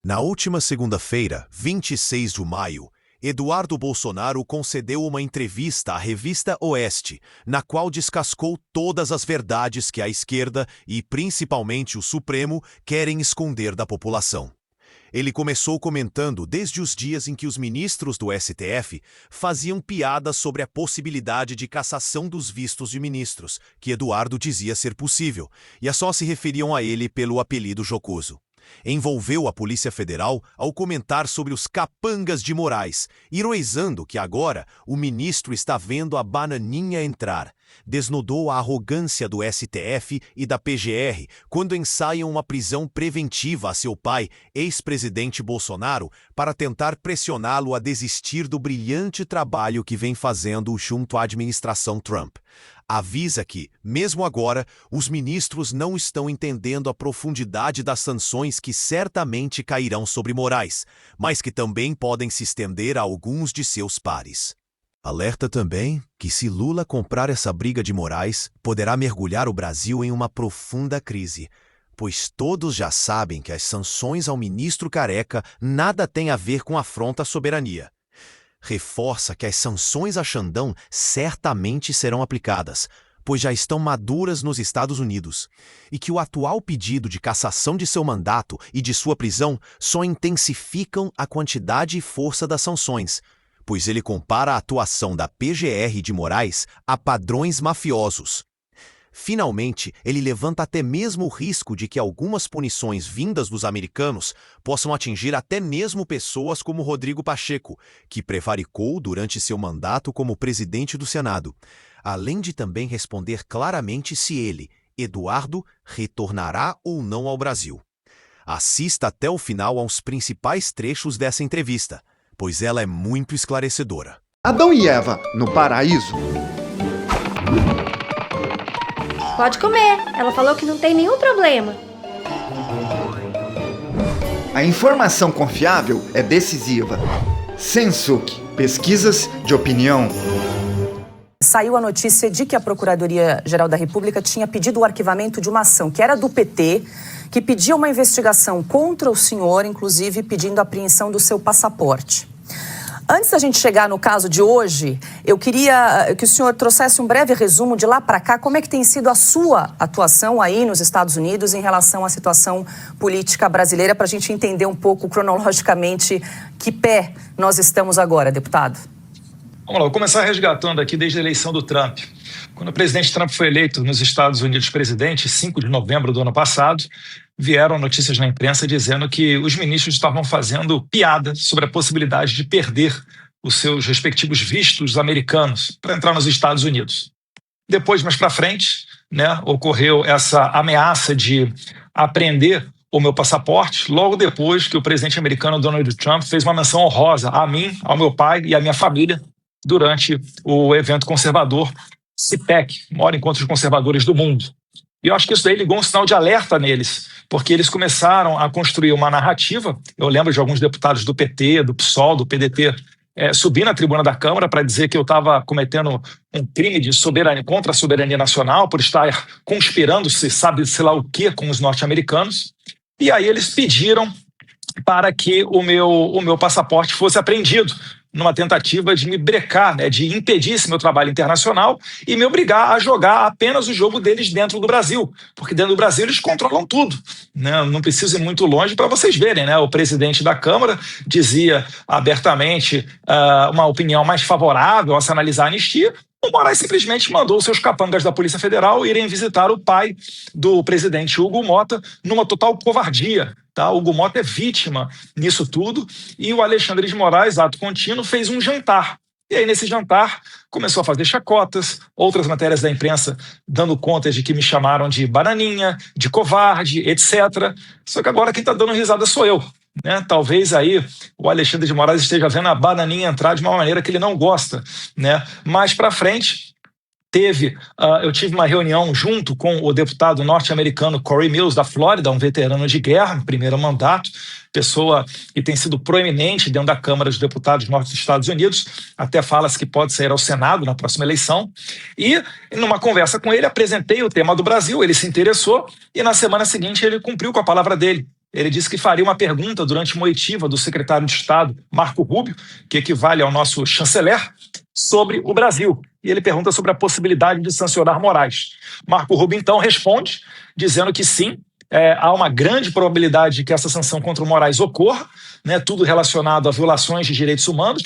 Na última segunda-feira, 26 de maio, Eduardo Bolsonaro concedeu uma entrevista à revista Oeste, na qual descascou todas as verdades que a esquerda e principalmente o Supremo querem esconder da população. Ele começou comentando desde os dias em que os ministros do STF faziam piadas sobre a possibilidade de cassação dos vistos de ministros, que Eduardo dizia ser possível, e só se referiam a ele pelo apelido jocoso. Envolveu a Polícia Federal ao comentar sobre os capangas de Moraes, ironizando que agora o ministro está vendo a bananinha entrar. Desnudou a arrogância do STF e da PGR quando ensaiam uma prisão preventiva a seu pai, ex-presidente Bolsonaro, para tentar pressioná-lo a desistir do brilhante trabalho que vem fazendo junto à administração Trump. Avisa que, mesmo agora, os ministros não estão entendendo a profundidade das sanções que certamente cairão sobre Moraes, mas que também podem se estender a alguns de seus pares. Alerta também que se Lula comprar essa briga de Moraes, poderá mergulhar o Brasil em uma profunda crise, pois todos já sabem que as sanções ao ministro Careca nada têm a ver com afronta à soberania. Reforça que as sanções a Xandão certamente serão aplicadas, pois já estão maduras nos Estados Unidos, e que o atual pedido de cassação de seu mandato e de sua prisão só intensificam a quantidade e força das sanções, pois ele compara a atuação da PGR de Moraes a padrões mafiosos. Finalmente, ele levanta até mesmo o risco de que algumas punições vindas dos americanos possam atingir até mesmo pessoas como Rodrigo Pacheco, que prevaricou durante seu mandato como presidente do Senado, além de também responder claramente se ele, Eduardo, retornará ou não ao Brasil. Assista até o final aos principais trechos dessa entrevista, pois ela é muito esclarecedora. Adão e Eva, no paraíso. Pode comer, ela falou que não tem nenhum problema. A informação confiável é decisiva. Sensuk, pesquisas de opinião. Saiu a notícia de que a Procuradoria-Geral da República tinha pedido o arquivamento de uma ação que era do PT, que pedia uma investigação contra o senhor, inclusive pedindo a apreensão do seu passaporte. Antes da gente chegar no caso de hoje, eu queria que o senhor trouxesse um breve resumo de lá para cá, como é que tem sido a sua atuação aí nos Estados Unidos em relação à situação política brasileira, para a gente entender um pouco cronologicamente que pé nós estamos agora, deputado. Vamos lá, vou começar resgatando aqui desde a eleição do Trump. Quando o presidente Trump foi eleito nos Estados Unidos presidente, 5 de novembro do ano passado, vieram notícias na imprensa dizendo que os ministros estavam fazendo piada sobre a possibilidade de perder os seus respectivos vistos americanos para entrar nos Estados Unidos. Depois, mais para frente, ocorreu essa ameaça de apreender o meu passaporte, logo depois que o presidente americano Donald Trump fez uma menção honrosa a mim, ao meu pai e à minha família durante o evento conservador CPAC, maior encontro de conservadores do mundo. E eu acho que isso daí ligou um sinal de alerta neles, porque eles começaram a construir uma narrativa. Eu lembro de alguns deputados do PT, do PSOL, do PDT, subir na tribuna da Câmara para dizer que eu estava cometendo um crime de soberania, contra a soberania nacional, por estar conspirando, se sabe, sei lá o que, com os norte-americanos. E aí eles pediram para que o meu passaporte fosse apreendido, numa tentativa de me brecar, de impedir esse meu trabalho internacional e me obrigar a jogar apenas o jogo deles dentro do Brasil, porque dentro do Brasil eles controlam tudo. Não preciso ir muito longe para vocês verem. O presidente da Câmara dizia abertamente uma opinião mais favorável a se analisar a anistia. O Moraes simplesmente mandou seus capangas da Polícia Federal irem visitar o pai do presidente Hugo Mota numa total covardia. O Hugo Mota é vítima nisso tudo e o Alexandre de Moraes, ato contínuo, fez um jantar. E aí, nesse jantar, começou a fazer chacotas, outras matérias da imprensa dando conta de que me chamaram de bananinha, de covarde, etc. Só que agora quem está dando risada sou eu. Talvez aí o Alexandre de Moraes esteja vendo a bananinha entrar de uma maneira que ele não gosta. Mais para frente, eu tive uma reunião junto com o deputado norte-americano Corey Mills, da Flórida, um veterano de guerra, primeiro mandato, pessoa que tem sido proeminente dentro da Câmara dos Deputados norte dos Estados Unidos, até fala-se que pode sair ao Senado na próxima eleição. E, numa conversa com ele, apresentei o tema do Brasil, ele se interessou e na semana seguinte ele cumpriu com a palavra dele. Ele disse que faria uma pergunta durante uma oitiva do secretário de Estado, Marco Rubio, que equivale ao nosso chanceler, sobre o Brasil. E ele pergunta sobre a possibilidade de sancionar Moraes. Marco Rubio, então, responde, dizendo que sim, há uma grande probabilidade de que essa sanção contra o Moraes ocorra, né, tudo relacionado a violações de direitos humanos,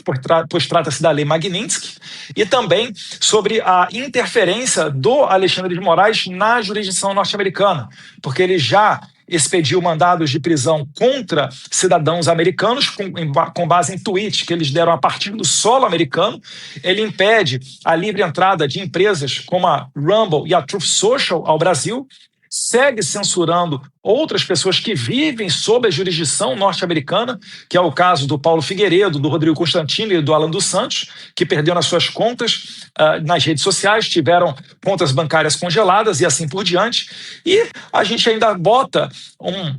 pois trata-se da Lei Magnitsky, e também sobre a interferência do Alexandre de Moraes na jurisdição norte-americana, porque ele já expediu mandados de prisão contra cidadãos americanos com base em tweets que eles deram a partir do solo americano. Ele impede a livre entrada de empresas como a Rumble e a Truth Social ao Brasil, segue censurando outras pessoas que vivem sob a jurisdição norte-americana, que é o caso do Paulo Figueiredo, do Rodrigo Constantino e do Alan dos Santos, que perderam as suas contas nas redes sociais, tiveram contas bancárias congeladas e assim por diante. E a gente ainda bota um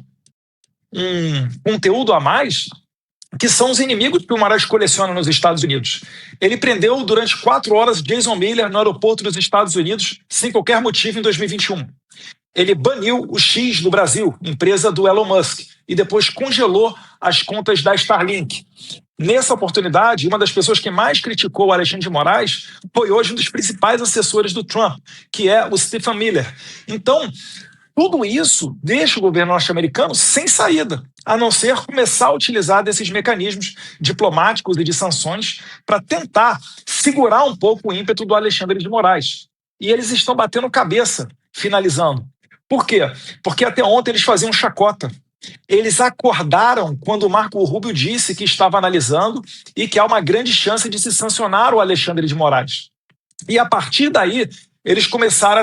conteúdo a mais, que são os inimigos que o Moraes coleciona nos Estados Unidos. Ele prendeu durante 4 horas Jason Miller no aeroporto dos Estados Unidos sem qualquer motivo em 2021. Ele baniu o X do Brasil, empresa do Elon Musk, e depois congelou as contas da Starlink. Nessa oportunidade, uma das pessoas que mais criticou o Alexandre de Moraes foi hoje um dos principais assessores do Trump, que é o Stephen Miller. Então, tudo isso deixa o governo norte-americano sem saída, a não ser começar a utilizar desses mecanismos diplomáticos e de sanções para tentar segurar um pouco o ímpeto do Alexandre de Moraes. E eles estão batendo cabeça, finalizando. Por quê? Porque até ontem eles faziam chacota. Eles acordaram quando o Marco Rubio disse que estava analisando e que há uma grande chance de se sancionar o Alexandre de Moraes. E a partir daí, eles começaram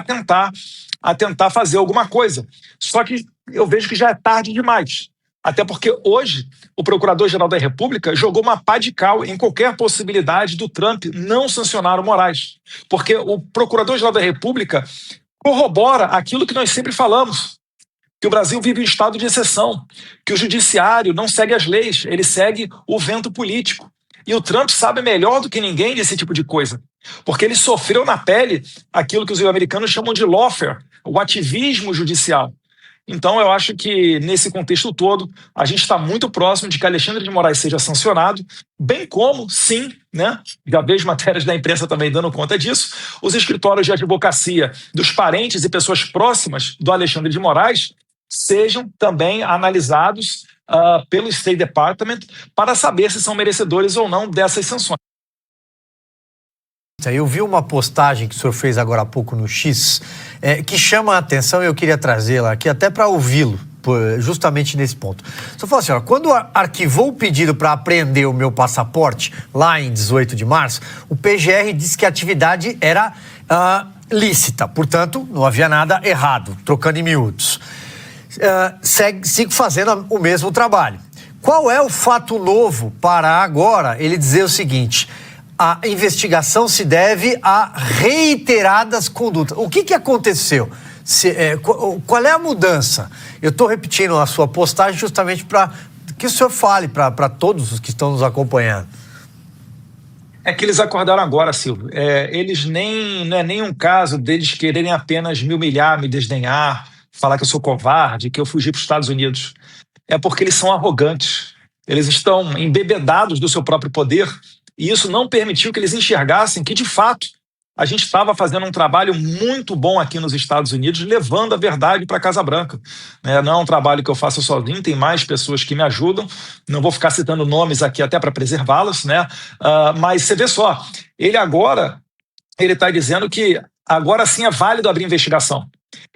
a tentar fazer alguma coisa. Só que eu vejo que já é tarde demais. Até porque hoje o Procurador-Geral da República jogou uma pá de cal em qualquer possibilidade do Trump não sancionar o Moraes. Porque o Procurador-Geral da República corrobora aquilo que nós sempre falamos, que o Brasil vive em estado de exceção, que o judiciário não segue as leis, ele segue o vento político. E o Trump sabe melhor do que ninguém desse tipo de coisa, porque ele sofreu na pele aquilo que os americanos chamam de lawfare, o ativismo judicial. Então, eu acho que, nesse contexto todo, a gente está muito próximo de que Alexandre de Moraes seja sancionado, bem como, sim, né, já vejo matérias da imprensa também dando conta disso, os escritórios de advocacia dos parentes e pessoas próximas do Alexandre de Moraes sejam também analisados pelo State Department para saber se são merecedores ou não dessas sanções. Eu vi uma postagem que o senhor fez agora há pouco no X, que chama a atenção e eu queria trazê-la aqui até para ouvi-lo, justamente nesse ponto. O senhor falou assim, ó, quando arquivou o pedido para apreender o meu passaporte, lá em 18 de março, o PGR disse que a atividade era lícita, portanto, não havia nada errado, trocando em miúdos. Sigo fazendo o mesmo trabalho. Qual é o fato novo para agora ele dizer o seguinte: a investigação se deve a reiteradas condutas? O que aconteceu? Qual é a mudança? Eu estou repetindo a sua postagem justamente para que o senhor fale para todos os que estão nos acompanhando. É que eles acordaram agora, Silvio. Não é nem um caso deles quererem apenas me humilhar, me desdenhar, falar que eu sou covarde, que eu fugi para os Estados Unidos. É porque eles são arrogantes. Eles estão embebedados do seu próprio poder e isso não permitiu que eles enxergassem que, de fato, a gente estava fazendo um trabalho muito bom aqui nos Estados Unidos, levando a verdade para a Casa Branca. Não é um trabalho que eu faço sozinho, tem mais pessoas que me ajudam. Não vou ficar citando nomes aqui até para preservá-los, né? Mas você vê só, ele está dizendo que agora sim é válido abrir investigação.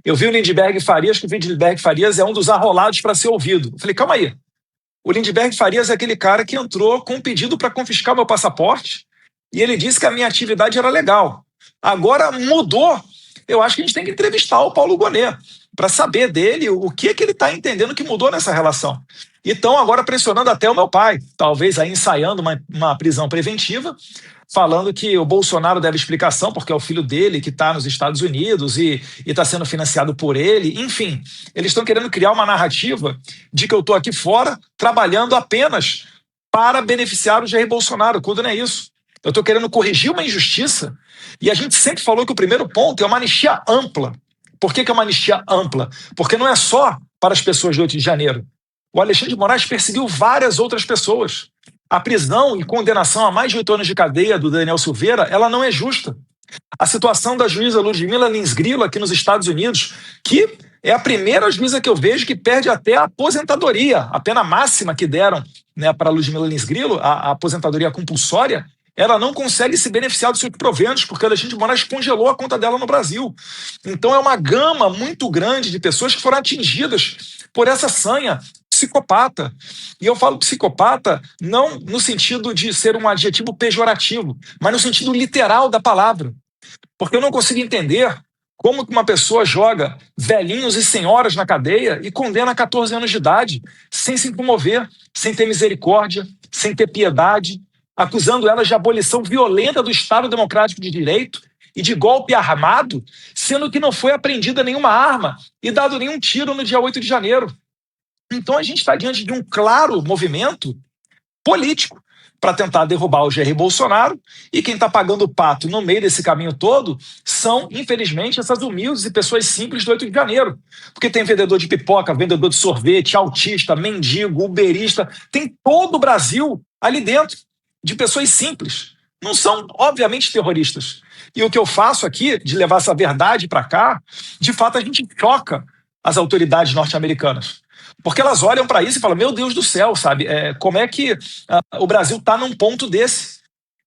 Eu vi o Lindbergh Farias, que o Lindbergh Farias é um dos arrolados para ser ouvido. Eu falei, calma aí. O Lindbergh Farias é aquele cara que entrou com um pedido para confiscar meu passaporte e ele disse que a minha atividade era legal. Agora mudou. Eu acho que a gente tem que entrevistar o Paulo Gonet para saber dele o que ele está entendendo que mudou nessa relação. E estão agora pressionando até o meu pai, talvez aí ensaiando uma prisão preventiva, falando que o Bolsonaro deve explicação porque é o filho dele que está nos Estados Unidos e está sendo financiado por ele. Enfim, eles estão querendo criar uma narrativa de que eu estou aqui fora trabalhando apenas para beneficiar o Jair Bolsonaro, quando não é isso. Eu estou querendo corrigir uma injustiça e a gente sempre falou que o primeiro ponto é uma anistia ampla. Por que é uma anistia ampla? Porque não é só para as pessoas do 8 de janeiro. O Alexandre de Moraes perseguiu várias outras pessoas. A prisão e condenação a mais de 8 anos de cadeia do Daniel Silveira, ela não é justa. A situação da juíza Ludmila Lins Grillo aqui nos Estados Unidos, que é a primeira juíza que eu vejo que perde até a aposentadoria. A pena máxima que deram, né, para Ludmila Lins Grillo, a aposentadoria compulsória, ela não consegue se beneficiar dos seus proventos, porque o Alexandre de Moraes congelou a conta dela no Brasil. Então é uma gama muito grande de pessoas que foram atingidas por essa sanha psicopata. E eu falo psicopata não no sentido de ser um adjetivo pejorativo, mas no sentido literal da palavra. Porque eu não consigo entender como que uma pessoa joga velhinhos e senhoras na cadeia e condena a 14 anos de idade, sem se comover, sem ter misericórdia, sem ter piedade, acusando elas de abolição violenta do Estado Democrático de Direito e de golpe armado, sendo que não foi apreendida nenhuma arma e dado nenhum tiro no dia 8 de janeiro. Então a gente está diante de um claro movimento político para tentar derrubar o Jair Bolsonaro, e quem está pagando o pato no meio desse caminho todo são, infelizmente, essas humildes e pessoas simples do 8 de janeiro. Porque tem vendedor de pipoca, vendedor de sorvete, autista, mendigo, uberista, tem todo o Brasil ali dentro, de pessoas simples. Não são, obviamente, terroristas. E o que eu faço aqui, de levar essa verdade para cá, de fato a gente choca as autoridades norte-americanas. Porque elas olham para isso e falam, meu Deus do céu, sabe? Como é que o Brasil está num ponto desse?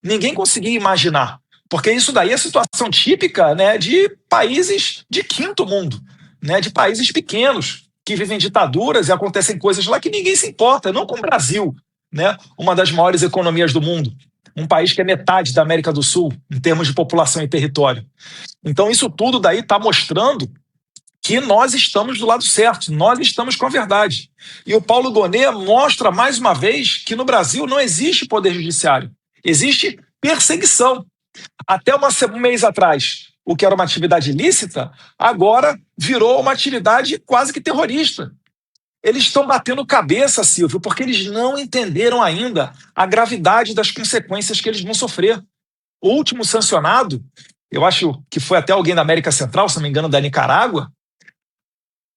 Ninguém conseguia imaginar. Porque isso daí é situação típica, né, de países de quinto mundo, né, de países pequenos, que vivem ditaduras e acontecem coisas lá que ninguém se importa, não com o Brasil, né, uma das maiores economias do mundo, um país que é metade da América do Sul, em termos de população e território. Então isso tudo daí está mostrando que nós estamos do lado certo, nós estamos com a verdade. E o Paulo Gonet mostra mais uma vez que no Brasil não existe poder judiciário, existe perseguição. Até um mês atrás, o que era uma atividade ilícita, agora virou uma atividade quase que terrorista. Eles estão batendo cabeça, Silvio, porque eles não entenderam ainda a gravidade das consequências que eles vão sofrer. O último sancionado, eu acho que foi até alguém da América Central, se não me engano, da Nicarágua,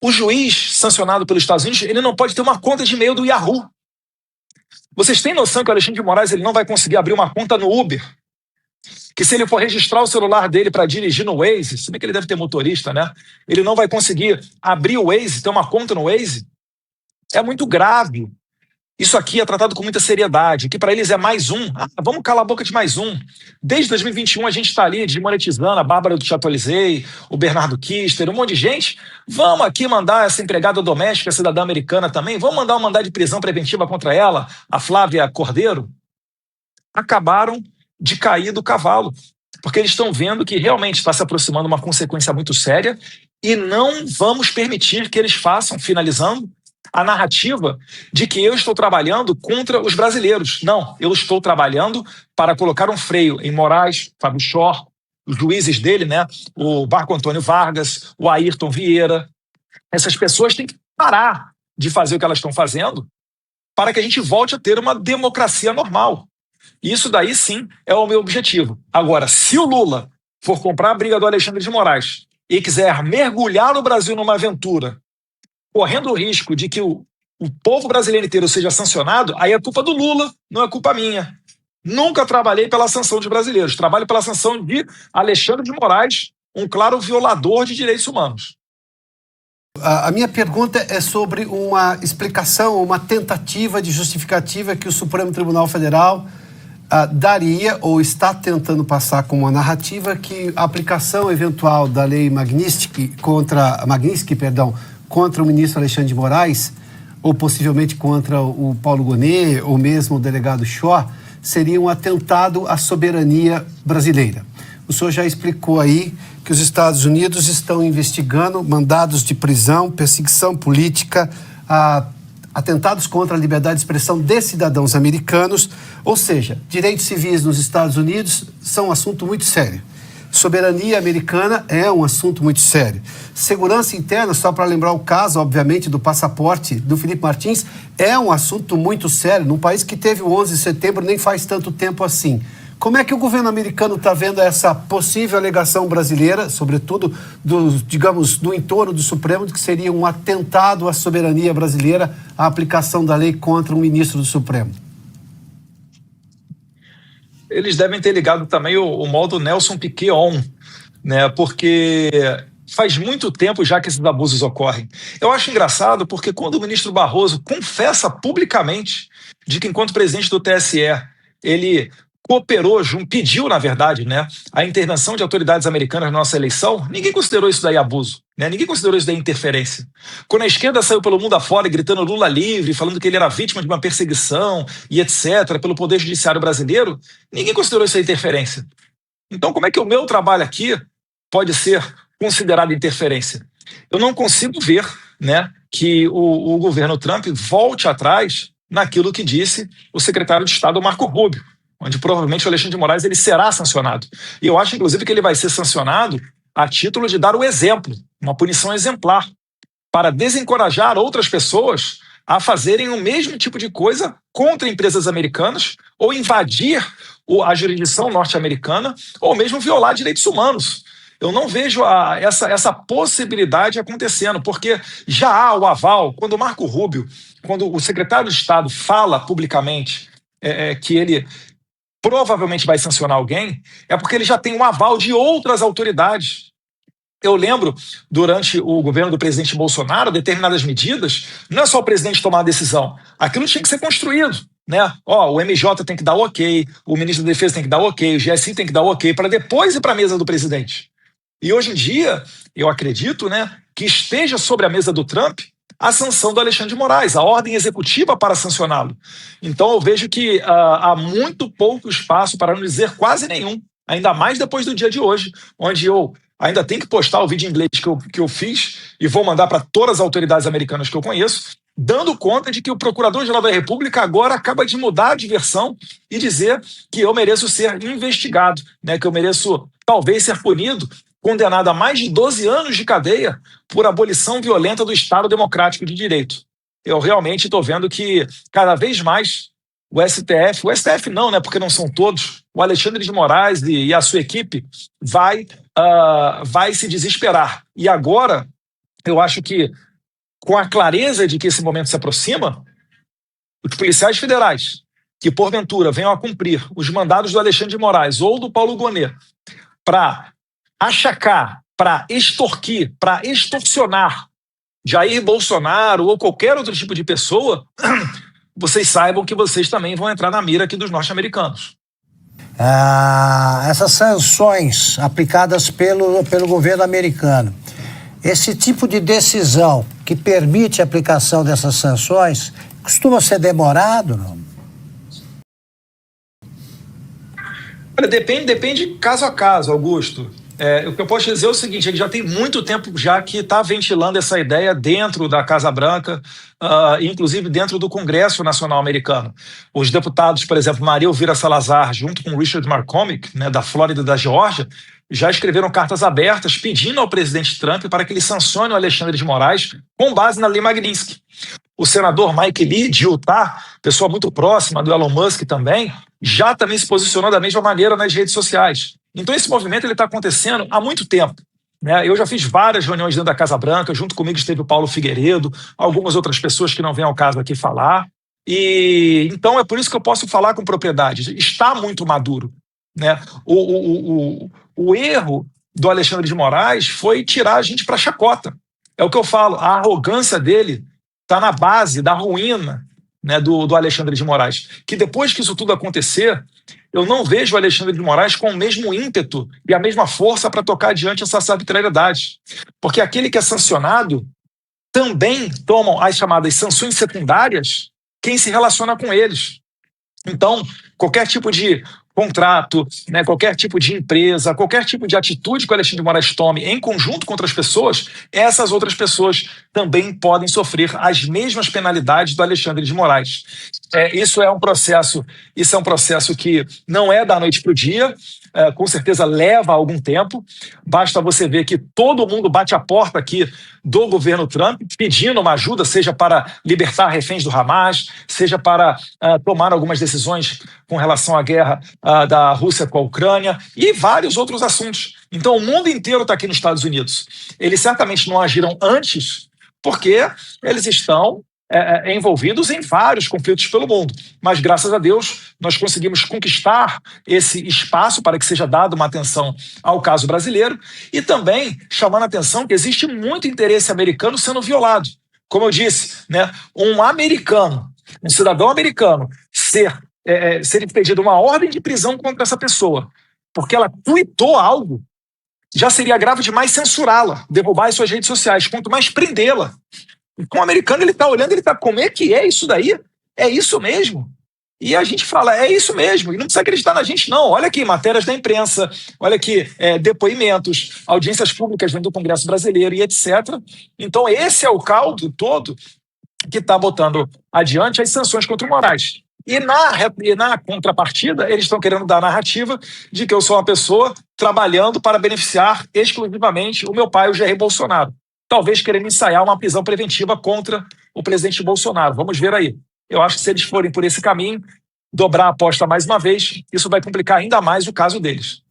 o juiz sancionado pelos Estados Unidos, ele não pode ter uma conta de e-mail do Yahoo. Vocês têm noção que o Alexandre de Moraes ele não vai conseguir abrir uma conta no Uber? Que se ele for registrar o celular dele para dirigir no Waze, se bem que ele deve ter motorista, né? Ele não vai conseguir abrir o Waze, ter uma conta no Waze? É muito grave. Isso aqui é tratado com muita seriedade, que para eles é mais um. Vamos calar a boca de mais um. Desde 2021 a gente está ali desmonetizando a Bárbara do Chatolisei, o Bernardo Kister, um monte de gente. Vamos aqui mandar essa empregada doméstica, cidadã americana também, vamos mandar um mandado de prisão preventiva contra ela, a Flávia Cordeiro. Acabaram de cair do cavalo, porque eles estão vendo que realmente está se aproximando uma consequência muito séria e não vamos permitir que eles façam, finalizando, a narrativa de que eu estou trabalhando contra os brasileiros. Não, eu estou trabalhando para colocar um freio em Moraes, Fábio Shor, os juízes dele, né? O Marco Antônio Vargas, o Ayrton Vieira. Essas pessoas têm que parar de fazer o que elas estão fazendo para que a gente volte a ter uma democracia normal. Isso daí, sim, é o meu objetivo. Agora, se o Lula for comprar a briga do Alexandre de Moraes e quiser mergulhar o Brasil numa aventura correndo o risco de que o povo brasileiro inteiro seja sancionado, aí é culpa do Lula, não é culpa minha. Nunca trabalhei pela sanção de brasileiros, trabalho pela sanção de Alexandre de Moraes, um claro violador de direitos humanos. A minha pergunta é sobre uma explicação, uma tentativa de justificativa que o Supremo Tribunal Federal daria ou está tentando passar como uma narrativa que a aplicação eventual da lei Magnitsky contra o ministro Alexandre de Moraes, ou possivelmente contra o Paulo Gonet, ou mesmo o delegado Shor, seria um atentado à soberania brasileira. O senhor já explicou aí que os Estados Unidos estão investigando mandados de prisão, perseguição política, atentados contra a liberdade de expressão de cidadãos americanos, ou seja, direitos civis nos Estados Unidos são um assunto muito sério. Soberania americana é um assunto muito sério. Segurança interna, só para lembrar o caso, obviamente, do passaporte do Felipe Martins, é um assunto muito sério, num país que teve o 11 de setembro nem faz tanto tempo assim. Como é que o governo americano está vendo essa possível alegação brasileira, sobretudo, do entorno do Supremo, de que seria um atentado à soberania brasileira a aplicação da lei contra um ministro do Supremo? Eles devem ter ligado também o modo Nelson Piquet on, né? Porque faz muito tempo já que esses abusos ocorrem. Eu acho engraçado porque quando o ministro Barroso confessa publicamente de que, enquanto presidente do TSE, ele cooperou, pediu, na verdade, né, a intervenção de autoridades americanas na nossa eleição, ninguém considerou isso daí abuso, né? Ninguém considerou isso daí interferência. Quando a esquerda saiu pelo mundo afora gritando Lula livre, falando que ele era vítima de uma perseguição e etc., pelo Poder Judiciário brasileiro, ninguém considerou isso aí interferência. Então, como é que o meu trabalho aqui pode ser considerado interferência? Eu não consigo ver, né, que o governo Trump volte atrás naquilo que disse o secretário de Estado Marco Rubio, onde provavelmente o Alexandre de Moraes ele será sancionado. E eu acho, inclusive, que ele vai ser sancionado a título de dar o exemplo, uma punição exemplar, para desencorajar outras pessoas a fazerem o mesmo tipo de coisa contra empresas americanas ou invadir a jurisdição norte-americana ou mesmo violar direitos humanos. Eu não vejo essa possibilidade acontecendo, porque já há o aval, quando o Marco Rubio, quando o secretário de Estado fala publicamente que ele provavelmente vai sancionar alguém, é porque ele já tem um aval de outras autoridades. Eu lembro, durante o governo do presidente Bolsonaro, determinadas medidas, não é só o presidente tomar a decisão, aquilo tinha que ser construído, né? O MJ tem que dar ok, o ministro da Defesa tem que dar ok, o GSI tem que dar ok, para depois ir para a mesa do presidente. E hoje em dia, eu acredito, né, que esteja sobre a mesa do Trump a sanção do Alexandre de Moraes, a ordem executiva para sancioná-lo. Então eu vejo que há muito pouco espaço, para não dizer quase nenhum, ainda mais depois do dia de hoje, onde eu ainda tenho que postar o vídeo em inglês que eu fiz e vou mandar para todas as autoridades americanas que eu conheço, dando conta de que o Procurador-Geral da República agora acaba de mudar de versão e dizer que eu mereço ser investigado, né, que eu mereço talvez ser punido, condenado a mais de 12 anos de cadeia por abolição violenta do Estado Democrático de Direito. Eu realmente estou vendo que cada vez mais o STF não, né, porque não são todos, o Alexandre de Moraes e a sua equipe vai se desesperar. E agora, eu acho que, com a clareza de que esse momento se aproxima, os policiais federais que, porventura, venham a cumprir os mandados do Alexandre de Moraes ou do Paulo Gonet para achacar, para extorquir, para extorsionar Jair Bolsonaro ou qualquer outro tipo de pessoa, vocês saibam que vocês também vão entrar na mira aqui dos norte-americanos. Essas sanções aplicadas pelo governo americano, esse tipo de decisão que permite a aplicação dessas sanções, costuma ser demorado, não? Olha, depende caso a caso, Augusto. O que eu posso dizer é o seguinte, ele já tem muito tempo já que está ventilando essa ideia dentro da Casa Branca, inclusive dentro do Congresso Nacional Americano. Os deputados, por exemplo, Maria Elvira Salazar, junto com Richard McCormick, né, da Flórida e da Geórgia, já escreveram cartas abertas pedindo ao presidente Trump para que ele sancione o Alexandre de Moraes com base na Lei Magnitsky. O senador Mike Lee, de Utah, pessoa muito próxima do Elon Musk também se posicionou da mesma maneira nas redes sociais. Então esse movimento está acontecendo há muito tempo, né? Eu já fiz várias reuniões dentro da Casa Branca, junto comigo esteve o Paulo Figueiredo, algumas outras pessoas que não vêm ao caso aqui falar, e então é por isso que eu posso falar com propriedade, está muito maduro, né? O erro do Alexandre de Moraes foi tirar a gente para chacota, é o que eu falo, a arrogância dele está na base da ruína, né, do Alexandre de Moraes, que depois que isso tudo acontecer, eu não vejo o Alexandre de Moraes com o mesmo ímpeto e a mesma força para tocar adiante essas arbitrariedades. Porque aquele que é sancionado também tomam as chamadas sanções secundárias quem se relaciona com eles. Então, qualquer tipo de contrato, né, qualquer tipo de empresa, qualquer tipo de atitude que o Alexandre de Moraes tome em conjunto com outras pessoas, essas outras pessoas também podem sofrer as mesmas penalidades do Alexandre de Moraes. Isso é um processo que não é da noite para o dia, com certeza leva algum tempo. Basta você ver que todo mundo bate a porta aqui do governo Trump pedindo uma ajuda, seja para libertar reféns do Hamas, seja para tomar algumas decisões com relação à guerra da Rússia com a Ucrânia e vários outros assuntos. Então o mundo inteiro está aqui nos Estados Unidos. Eles certamente não agiram antes porque eles estão envolvidos em vários conflitos pelo mundo. Mas, graças a Deus, nós conseguimos conquistar esse espaço para que seja dada uma atenção ao caso brasileiro e também chamando a atenção que existe muito interesse americano sendo violado. Como eu disse, né, um cidadão americano, ser impedido uma ordem de prisão contra essa pessoa, porque ela tuitou algo, já seria grave demais censurá-la, derrubar as suas redes sociais, quanto mais prendê-la. Com o americano, ele está olhando, ele está, como é que é isso daí? É isso mesmo? E a gente fala, é isso mesmo, e não precisa acreditar na gente, não. Olha aqui, matérias da imprensa, olha aqui, depoimentos, audiências públicas vêm do Congresso Brasileiro e etc. Então, esse é o caldo todo que está botando adiante as sanções contra o Moraes. E na contrapartida, eles estão querendo dar a narrativa de que eu sou uma pessoa trabalhando para beneficiar exclusivamente o meu pai, o Jair Bolsonaro. Talvez querendo ensaiar uma prisão preventiva contra o presidente Bolsonaro. Vamos ver aí. Eu acho que se eles forem por esse caminho, dobrar a aposta mais uma vez, isso vai complicar ainda mais o caso deles.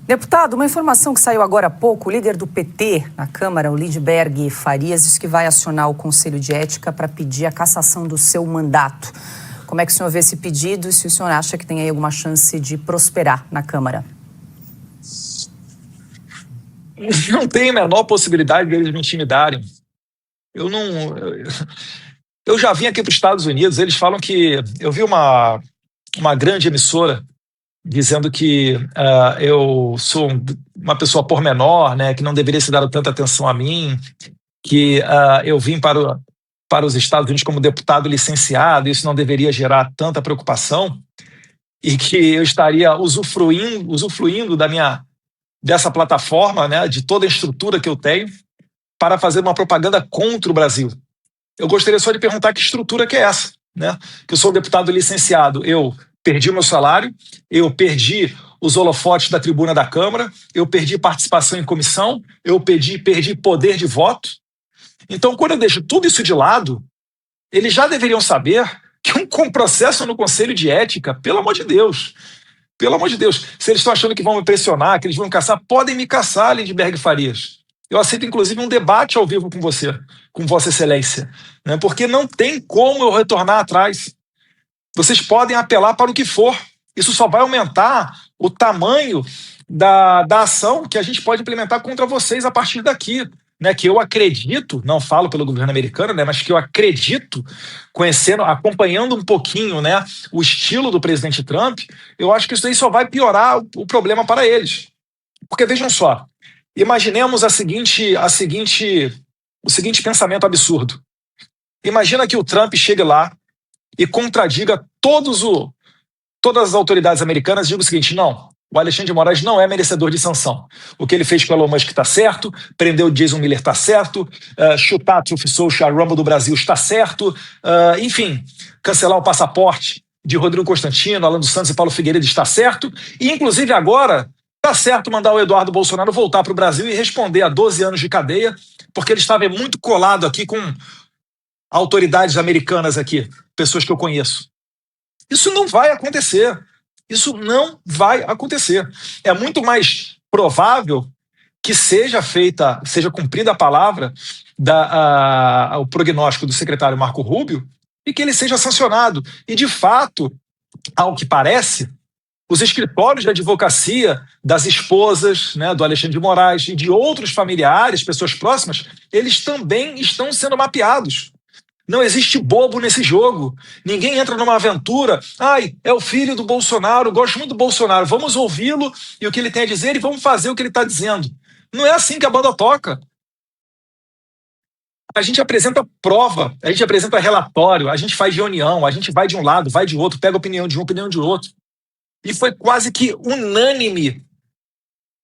Deputado, uma informação que saiu agora há pouco, o líder do PT na Câmara, o Lindbergh Farias, disse que vai acionar o Conselho de Ética para pedir a cassação do seu mandato. Como é que o senhor vê esse pedido e se o senhor acha que tem aí alguma chance de prosperar na Câmara? Não tem a menor possibilidade deles me intimidarem. Eu já vim aqui para os Estados Unidos, eles falam que... Eu vi uma grande emissora dizendo que eu sou uma pessoa pormenor, né, que não deveria se dar tanta atenção a mim, que eu vim para os Estados Unidos como deputado licenciado, isso não deveria gerar tanta preocupação, e que eu estaria usufruindo dessa plataforma, né, de toda a estrutura que eu tenho, para fazer uma propaganda contra o Brasil. Eu gostaria só de perguntar que estrutura que é essa, né? Que eu sou um deputado licenciado, eu perdi o meu salário, eu perdi os holofotes da tribuna da Câmara, eu perdi participação em comissão, eu perdi poder de voto. Então, quando eu deixo tudo isso de lado, eles já deveriam saber que um processo no Conselho de Ética, pelo amor de Deus, se eles estão achando que vão me pressionar, que eles vão me caçar, podem me caçar, Lindbergh Farias. Eu aceito, inclusive, um debate ao vivo com você, com Vossa Excelência, né? Porque não tem como eu retornar atrás. Vocês podem apelar para o que for. Isso só vai aumentar o tamanho da ação que a gente pode implementar contra vocês a partir daqui. Né, que eu acredito, não falo pelo governo americano, né, mas que eu acredito, acompanhando um pouquinho, né, o estilo do presidente Trump, eu acho que isso aí só vai piorar o problema para eles. Porque vejam só, imaginemos o seguinte pensamento absurdo. Imagina que o Trump chegue lá e contradiga todas as autoridades americanas e diga o seguinte: não, o Alexandre de Moraes não é merecedor de sanção. O que ele fez com o Elon Musk está certo, prendeu o Jason Miller está certo, chutar a Truth Social, a Rumble do Brasil está certo, enfim, cancelar o passaporte de Rodrigo Constantino, Alan dos Santos e Paulo Figueiredo está certo, e inclusive agora está certo mandar o Eduardo Bolsonaro voltar para o Brasil e responder a 12 anos de cadeia, porque ele estava muito colado aqui com autoridades americanas aqui, pessoas que eu conheço. Isso não vai acontecer. Isso não vai acontecer. É muito mais provável que seja cumprida a palavra, o prognóstico do secretário Marco Rubio, e que ele seja sancionado. E, de fato, ao que parece, os escritórios de advocacia das esposas, né, do Alexandre de Moraes e de outros familiares, pessoas próximas, eles também estão sendo mapeados. Não existe bobo nesse jogo. Ninguém entra numa aventura. É o filho do Bolsonaro, gosto muito do Bolsonaro. Vamos ouvi-lo e o que ele tem a dizer e vamos fazer o que ele está dizendo. Não é assim que a banda toca. A gente apresenta prova, a gente apresenta relatório, a gente faz reunião, a gente vai de um lado, vai de outro, pega a opinião de um, opinião de outro. E foi quase que unânime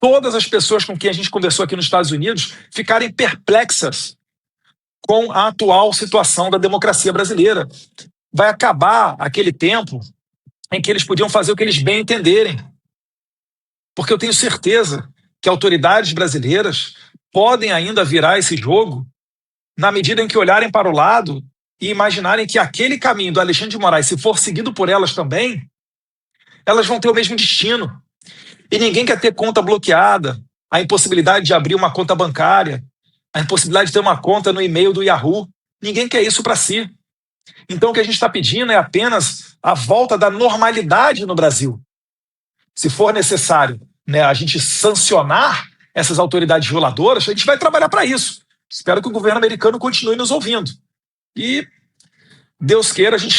todas as pessoas com quem a gente conversou aqui nos Estados Unidos ficarem perplexas com a atual situação da democracia brasileira. vai acabar aquele tempo em que eles podiam fazer o que eles bem entenderem. Porque eu tenho certeza que autoridades brasileiras podem ainda virar esse jogo na medida em que olharem para o lado e imaginarem que aquele caminho do Alexandre de Moraes, se for seguido por elas também, elas vão ter o mesmo destino. E ninguém quer ter conta bloqueada, a impossibilidade de abrir uma conta bancária, a impossibilidade de ter uma conta no e-mail do Yahoo. Ninguém quer isso para si. Então o que a gente está pedindo é apenas a volta da normalidade no Brasil. Se for necessário, né, a gente sancionar essas autoridades violadoras, a gente vai trabalhar para isso. Espero que o governo americano continue nos ouvindo. E Deus queira a gente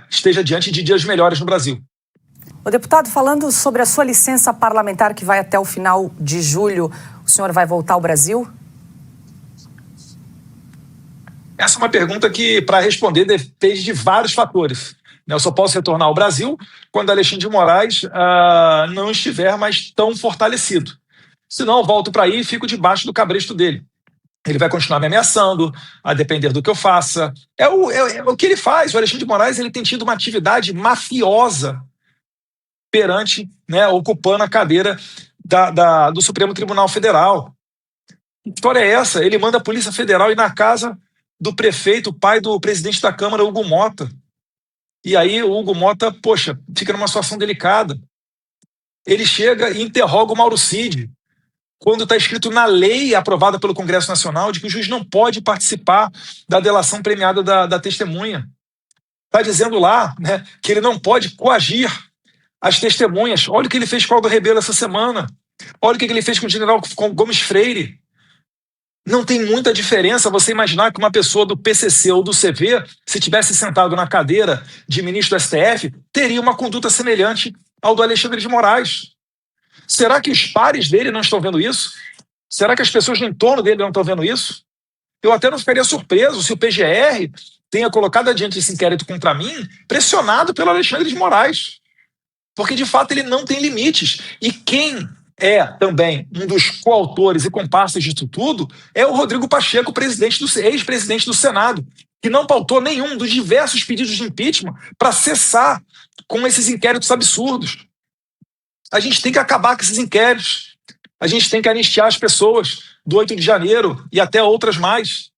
esteja diante de dias melhores no Brasil. O deputado, falando sobre a sua licença parlamentar que vai até o final de julho, o senhor vai voltar ao Brasil? Essa é uma pergunta que, para responder, depende de vários fatores. Eu só posso retornar ao Brasil quando Alexandre de Moraes não estiver mais tão fortalecido. Senão, eu volto para aí e fico debaixo do cabresto dele. Ele vai continuar me ameaçando, a depender do que eu faça. É o que ele faz. O Alexandre de Moraes ele tem tido uma atividade mafiosa perante, né, ocupando a cadeira do Supremo Tribunal Federal. Que história é essa? Ele manda a Polícia Federal ir na casa do prefeito, pai do presidente da Câmara, Hugo Mota. E aí o Hugo Mota, poxa, fica numa situação delicada. Ele chega e interroga o Mauro Cid, quando está escrito na lei aprovada pelo Congresso Nacional de que o juiz não pode participar da delação premiada da testemunha. Está dizendo lá, né, que ele não pode coagir as testemunhas. Olha o que ele fez com o Aldo Rebelo essa semana. Olha o que ele fez com o general Gomes Freire. Não tem muita diferença você imaginar que uma pessoa do PCC ou do CV, se tivesse sentado na cadeira de ministro do STF, teria uma conduta semelhante ao do Alexandre de Moraes. Será que os pares dele não estão vendo isso? Será que as pessoas no entorno dele não estão vendo isso? Eu até não ficaria surpreso se o PGR tenha colocado adiante esse inquérito contra mim, pressionado pelo Alexandre de Moraes. Porque, de fato, ele não tem limites. E quem é também um dos coautores e comparsas disso tudo é o Rodrigo Pacheco, ex-presidente do Senado, que não pautou nenhum dos diversos pedidos de impeachment para cessar com esses inquéritos absurdos. A gente tem que acabar com esses inquéritos. A gente tem que anistiar as pessoas do 8 de janeiro e até outras mais.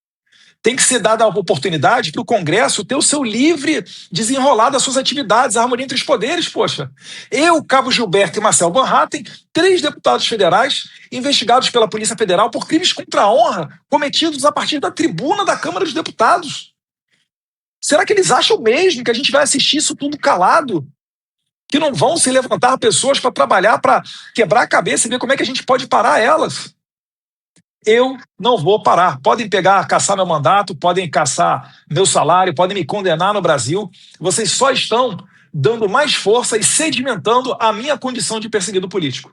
Tem que ser dada a oportunidade para o Congresso ter o seu livre desenrolar das suas atividades, a harmonia entre os poderes, poxa. Eu, Cabo Gilberto e Marcel Van Hatten, 3 deputados federais investigados pela Polícia Federal por crimes contra a honra cometidos a partir da tribuna da Câmara dos Deputados. Será que eles acham mesmo que a gente vai assistir isso tudo calado? Que não vão se levantar pessoas para trabalhar, para quebrar a cabeça e ver como é que a gente pode parar elas? Eu não vou parar. Podem caçar meu mandato, podem caçar meu salário, podem me condenar no Brasil. Vocês só estão dando mais força e sedimentando a minha condição de perseguido político.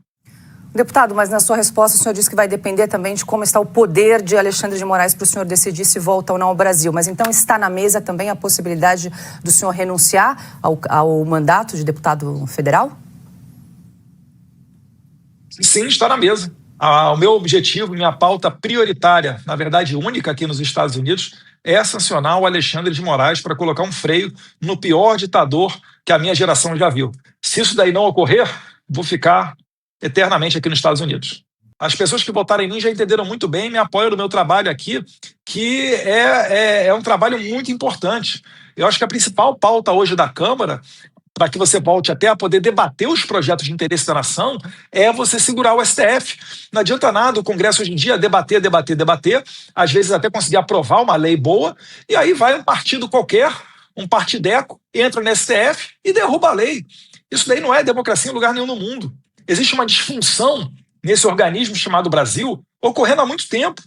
Deputado, mas na sua resposta o senhor disse que vai depender também de como está o poder de Alexandre de Moraes para o senhor decidir se volta ou não ao Brasil. Mas então está na mesa também a possibilidade do senhor renunciar ao mandato de deputado federal? Sim, está na mesa. O meu objetivo, minha pauta prioritária, na verdade única aqui nos Estados Unidos, é sancionar o Alexandre de Moraes para colocar um freio no pior ditador que a minha geração já viu. Se isso daí não ocorrer, vou ficar eternamente aqui nos Estados Unidos. As pessoas que votaram em mim já entenderam muito bem, me apoiam no meu trabalho aqui, que é um trabalho muito importante. Eu acho que a principal pauta hoje da Câmara, para que você volte até a poder debater os projetos de interesse da nação, é você segurar o STF. Não adianta nada o Congresso hoje em dia debater, às vezes até conseguir aprovar uma lei boa, e aí vai um partido qualquer, um partideco, entra no STF e derruba a lei. Isso daí não é democracia em lugar nenhum no mundo. Existe uma disfunção nesse organismo chamado Brasil ocorrendo há muito tempo.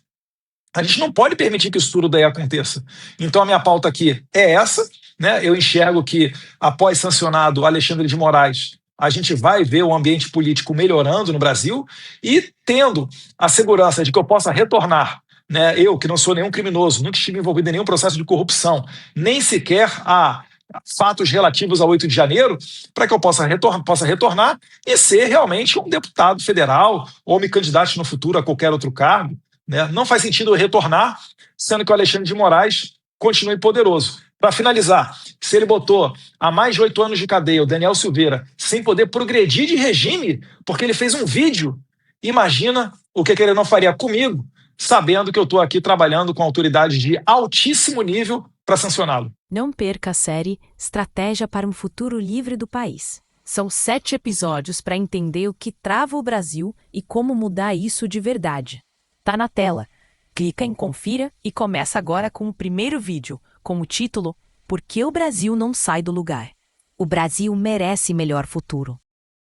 A gente não pode permitir que isso tudo daí aconteça. Então a minha pauta aqui é essa, né? Eu enxergo que após sancionado Alexandre de Moraes, a gente vai ver o ambiente político melhorando no Brasil e tendo a segurança de que eu possa retornar, né? Eu, que não sou nenhum criminoso, nunca estive envolvido em nenhum processo de corrupção, nem sequer a fatos relativos ao 8 de janeiro, para que eu possa retornar e ser realmente um deputado federal ou me candidate no futuro a qualquer outro cargo, né? Não faz sentido eu retornar, sendo que o Alexandre de Moraes continue poderoso. Para finalizar, se ele botou há mais de 8 anos de cadeia o Daniel Silveira sem poder progredir de regime porque ele fez um vídeo, imagina o que ele não faria comigo, sabendo que eu estou aqui trabalhando com autoridades de altíssimo nível para sancioná-lo. Não perca a série Estratégia para um Futuro Livre do País. São 7 episódios para entender o que trava o Brasil e como mudar isso de verdade. Tá na tela. Clica em Confira e começa agora com o primeiro vídeo, com o título Por que o Brasil não sai do lugar? O Brasil merece melhor futuro.